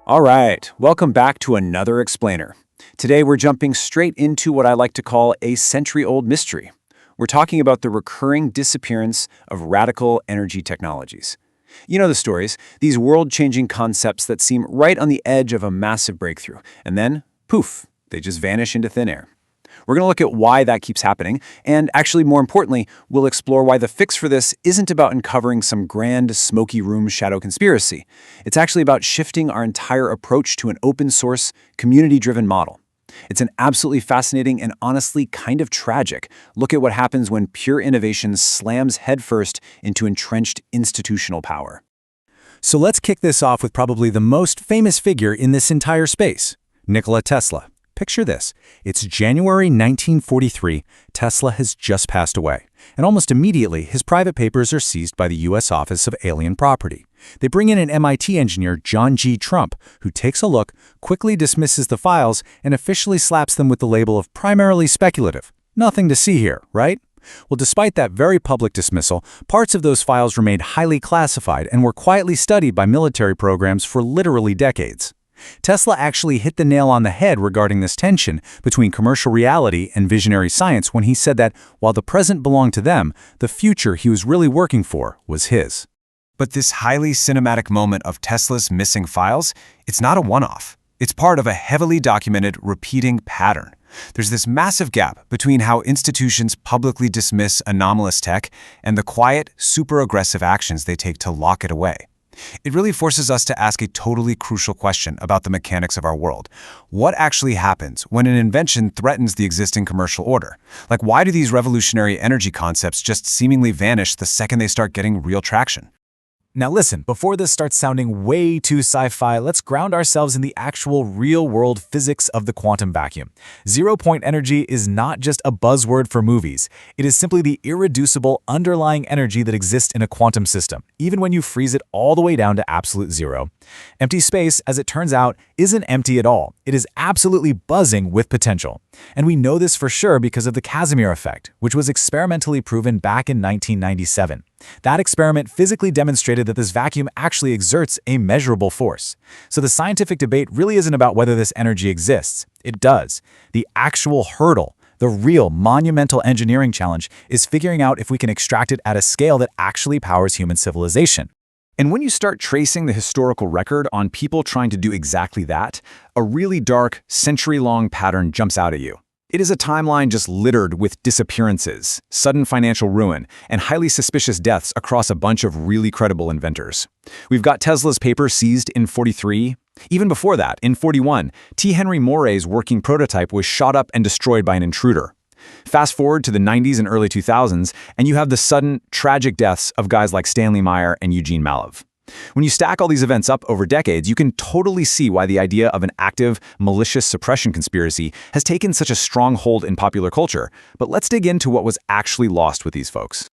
All right, welcome back to another explainer. Today we're jumping straight into what I like to call a century-old mystery. We're talking about the recurring disappearance of radical energy technologies. You know the stories, these world-changing concepts that seem right on the edge of a massive breakthrough, and then, poof, they just vanish into thin air. We're going to look at why that keeps happening, and actually, more importantly, we'll explore why the fix for this isn't about uncovering some grand, smoky room shadow conspiracy. It's actually about shifting our entire approach to an open-source, community-driven model. It's an absolutely fascinating and honestly kind of tragic look at what happens when pure innovation slams headfirst into entrenched institutional power. So let's kick this off with probably the most famous figure in this entire space, Nikola Tesla. Picture this. It's January 1943. Tesla has just passed away. And almost immediately, his private papers are seized by the U.S. Office of Alien Property. They bring in an MIT engineer, John G. Trump, who takes a look, quickly dismisses the files, and officially slaps them with the label of primarily speculative. Nothing to see here, right? Well, despite that very public dismissal, parts of those files remained highly classified and were quietly studied by military programs for literally decades. Tesla actually hit the nail on the head regarding this tension between commercial reality and visionary science when he said that while the present belonged to them, the future he was really working for was his. But this highly cinematic moment of Tesla's missing files, it's not a one-off. It's part of a heavily documented, repeating pattern. There's this massive gap between how institutions publicly dismiss anomalous tech and the quiet, super-aggressive actions they take to lock it away. It really forces us to ask a totally crucial question about the mechanics of our world. What actually happens when an invention threatens the existing commercial order? Like, why do these revolutionary energy concepts just seemingly vanish the second they start getting real traction? Now listen, before this starts sounding way too sci-fi, let's ground ourselves in the actual real-world physics of the quantum vacuum. Zero-point energy is not just a buzzword for movies. It is simply the irreducible underlying energy that exists in a quantum system, even when you freeze it all the way down to absolute zero. Empty space, as it turns out, isn't empty at all. It is absolutely buzzing with potential. And we know this for sure because of the Casimir effect, which was experimentally proven back in 1997. That experiment physically demonstrated that this vacuum actually exerts a measurable force. So the scientific debate really isn't about whether this energy exists. It does. The actual hurdle, the real monumental engineering challenge, is figuring out if we can extract it at a scale that actually powers human civilization. And when you start tracing the historical record on people trying to do exactly that, a really dark, century-long pattern jumps out at you. It is a timeline just littered with disappearances, sudden financial ruin, and highly suspicious deaths across a bunch of really credible inventors. We've got Tesla's paper seized in 43. Even before that, in 41, T. Henry Moray's working prototype was shot up and destroyed by an intruder. Fast forward to the 90s and early 2000s, and you have the sudden, tragic deaths of guys like Stanley Meyer and Eugene Malev. When you stack all these events up over decades, you can totally see why the idea of an active, malicious suppression conspiracy has taken such a strong hold in popular culture. But let's dig into what was actually lost with these folks.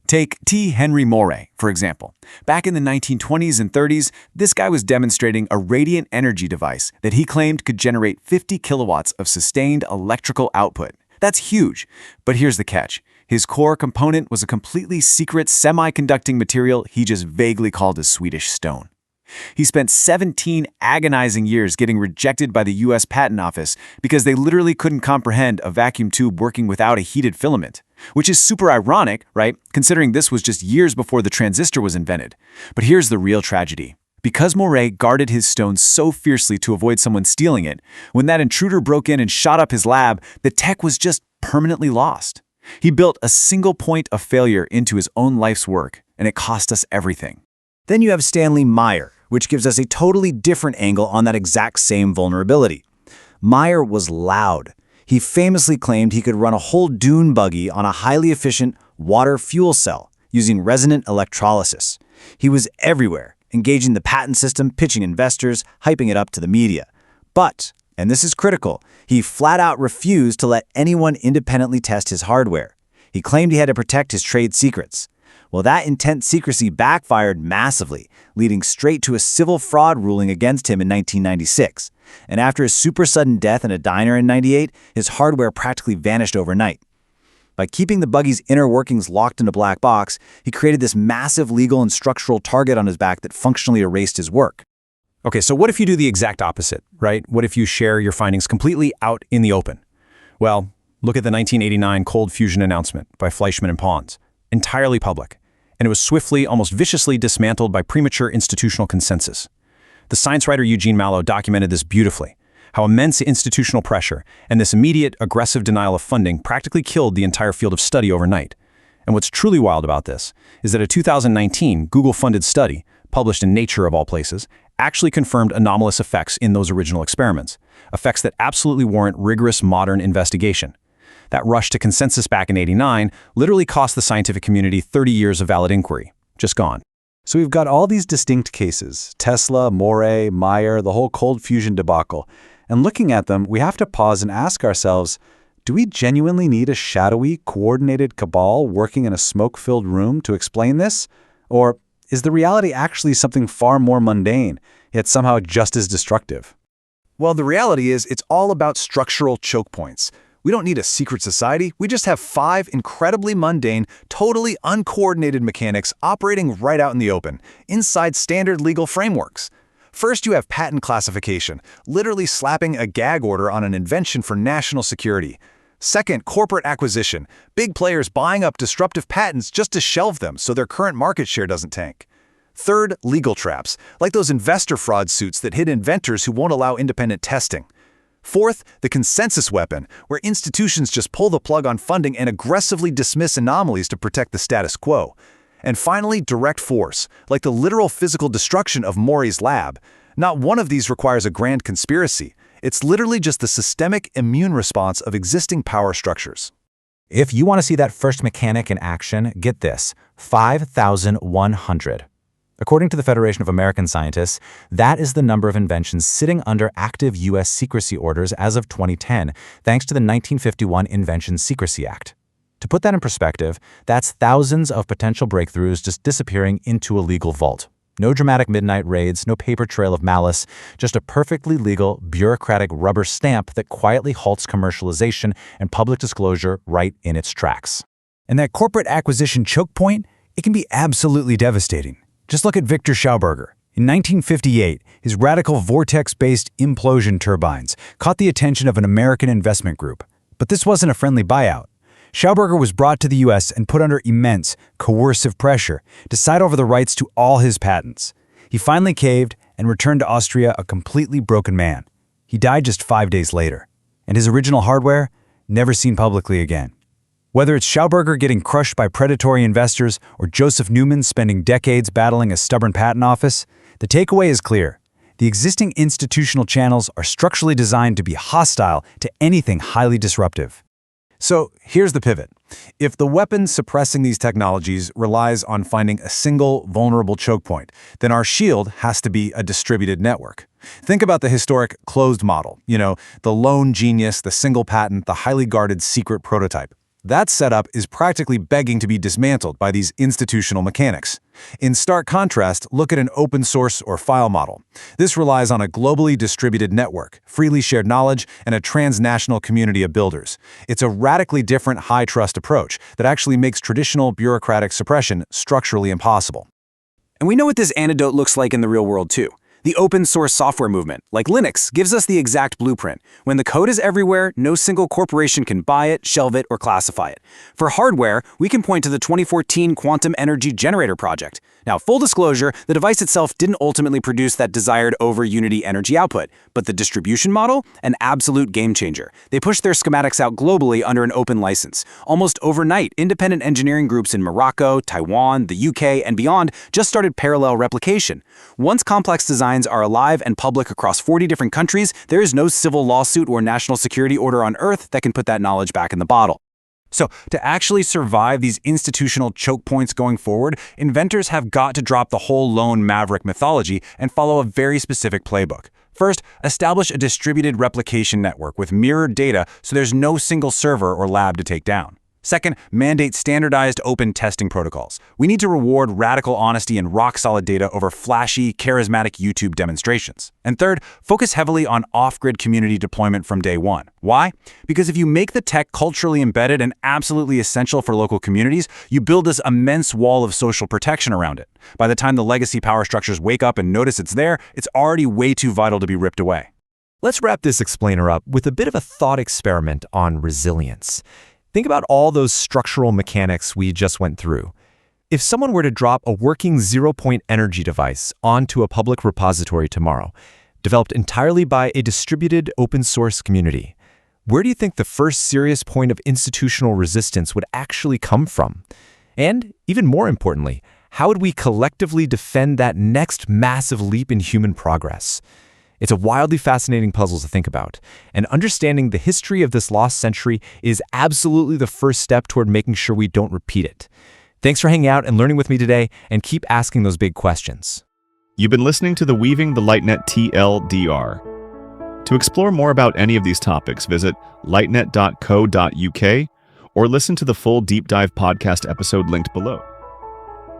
Take T. Henry Moray, for example. Back in the 1920s and 30s, this guy was demonstrating a radiant energy device that he claimed could generate 50 kilowatts of sustained electrical output. That's huge. But here's the catch. His core component was a completely secret semiconducting material he just vaguely called a Swedish stone. He spent 17 agonizing years getting rejected by the US Patent Office because they literally couldn't comprehend a vacuum tube working without a heated filament. Which is super ironic, right? Considering this was just years before the transistor was invented. But here's the real tragedy. Because Moray guarded his stone so fiercely to avoid someone stealing it, when that intruder broke in and shot up his lab, the tech was just permanently lost. He built a single point of failure into his own life's work, and it cost us everything. Then you have Stanley Meyer, which gives us a totally different angle on that exact same vulnerability. Meyer was loud. He famously claimed he could run a whole dune buggy on a highly efficient water fuel cell using resonant electrolysis. He was everywhere, engaging the patent system, pitching investors, hyping it up to the media. But, and this is critical, he flat out refused to let anyone independently test his hardware. He claimed he had to protect his trade secrets. Well, that intense secrecy backfired massively, leading straight to a civil fraud ruling against him in 1996. And after his super sudden death in a diner in '98, his hardware practically vanished overnight. By keeping the buggy's inner workings locked in a black box, he created this massive legal and structural target on his back that functionally erased his work. Okay, so what if you do the exact opposite, right? What if you share your findings completely out in the open? Well, look at the 1989 cold fusion announcement by Fleischmann and Pons. Entirely public. And it was swiftly, almost viciously dismantled by premature institutional consensus. The science writer Eugene Mallow documented this beautifully, how immense institutional pressure and this immediate, aggressive denial of funding practically killed the entire field of study overnight. And what's truly wild about this is that a 2019 Google-funded study, published in Nature of all places, actually confirmed anomalous effects in those original experiments, effects that absolutely warrant rigorous modern investigation. That rush to consensus back in '89 literally cost the scientific community 30 years of valid inquiry. Just gone. So we've got all these distinct cases, Tesla, Morey, Meyer, the whole cold fusion debacle. And looking at them, we have to pause and ask ourselves, do we genuinely need a shadowy, coordinated cabal working in a smoke-filled room to explain this? Or is the reality actually something far more mundane, yet somehow just as destructive? Well, the reality is it's all about structural choke points. We don't need a secret society. We just have 5 incredibly mundane, totally uncoordinated mechanics operating right out in the open, inside standard legal frameworks. First, you have patent classification, literally slapping a gag order on an invention for national security. Second, corporate acquisition, big players buying up disruptive patents just to shelve them so their current market share doesn't tank. Third, legal traps, like those investor fraud suits that hit inventors who won't allow independent testing. Fourth, the consensus weapon, where institutions just pull the plug on funding and aggressively dismiss anomalies to protect the status quo. And finally, direct force, like the literal physical destruction of Morey's lab. Not one of these requires a grand conspiracy. It's literally just the systemic immune response of existing power structures. If you want to see that first mechanic in action, get this, 5,100. According to the Federation of American Scientists, that is the number of inventions sitting under active U.S. secrecy orders as of 2010, thanks to the 1951 Invention Secrecy Act. To put that in perspective, that's thousands of potential breakthroughs just disappearing into a legal vault. No dramatic midnight raids, no paper trail of malice, just a perfectly legal, bureaucratic rubber stamp that quietly halts commercialization and public disclosure right in its tracks. And that corporate acquisition choke point, it can be absolutely devastating. Just look at Victor Schauberger. In 1958, his radical vortex-based implosion turbines caught the attention of an American investment group. But this wasn't a friendly buyout. Schauberger was brought to the U.S. and put under immense, coercive pressure to side over the rights to all his patents. He finally caved and returned to Austria a completely broken man. He died just 5 days later, and his original hardware never seen publicly again. Whether it's Schauberger getting crushed by predatory investors or Joseph Newman spending decades battling a stubborn patent office, the takeaway is clear. The existing institutional channels are structurally designed to be hostile to anything highly disruptive. So here's the pivot. If the weapon suppressing these technologies relies on finding a single vulnerable choke point, then our shield has to be a distributed network. Think about the historic closed model, the lone genius, the single patent, the highly guarded secret prototype. That setup is practically begging to be dismantled by these institutional mechanics. In stark contrast, look at an open source or file model. This relies on a globally distributed network, freely shared knowledge, and a transnational community of builders. It's a radically different high-trust approach that actually makes traditional bureaucratic suppression structurally impossible. And we know what this antidote looks like in the real world too. The open source software movement, like Linux, gives us the exact blueprint. When the code is everywhere, no single corporation can buy it, shelve it, or classify it. For hardware, we can point to the 2014 Quantum Energy Generator project. Now, full disclosure, the device itself didn't ultimately produce that desired over-unity energy output, but the distribution model, an absolute game changer. They pushed their schematics out globally under an open license. Almost overnight, independent engineering groups in Morocco, Taiwan, the UK, and beyond just started parallel replication. Once complex designs are alive and public across 40 different countries, there is no civil lawsuit or national security order on Earth that can put that knowledge back in the bottle. So, to actually survive these institutional choke points going forward, inventors have got to drop the whole lone maverick mythology and follow a very specific playbook. First, establish a distributed replication network with mirrored data so there's no single server or lab to take down. Second, mandate standardized open testing protocols. We need to reward radical honesty and rock-solid data over flashy, charismatic YouTube demonstrations. And third, focus heavily on off-grid community deployment from day one. Why? Because if you make the tech culturally embedded and absolutely essential for local communities, you build this immense wall of social protection around it. By the time the legacy power structures wake up and notice it's there, it's already way too vital to be ripped away. Let's wrap this explainer up with a bit of a thought experiment on resilience. Think about all those structural mechanics we just went through. If someone were to drop a working zero-point energy device onto a public repository tomorrow, developed entirely by a distributed open-source community, where do you think the first serious point of institutional resistance would actually come from? And, even more importantly, how would we collectively defend that next massive leap in human progress? It's a wildly fascinating puzzle to think about, and understanding the history of this lost century is absolutely the first step toward making sure we don't repeat it. Thanks for hanging out and learning with me today, and keep asking those big questions. You've been listening to the Weaving the LightNet TLDR. To explore more about any of these topics, visit lightnet.co.uk or listen to the full deep dive podcast episode linked below.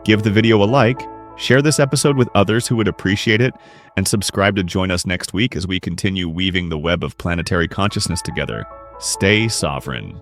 Give the video a like, share this episode with others who would appreciate it, and subscribe to join us next week as we continue weaving the web of planetary consciousness together. Stay sovereign.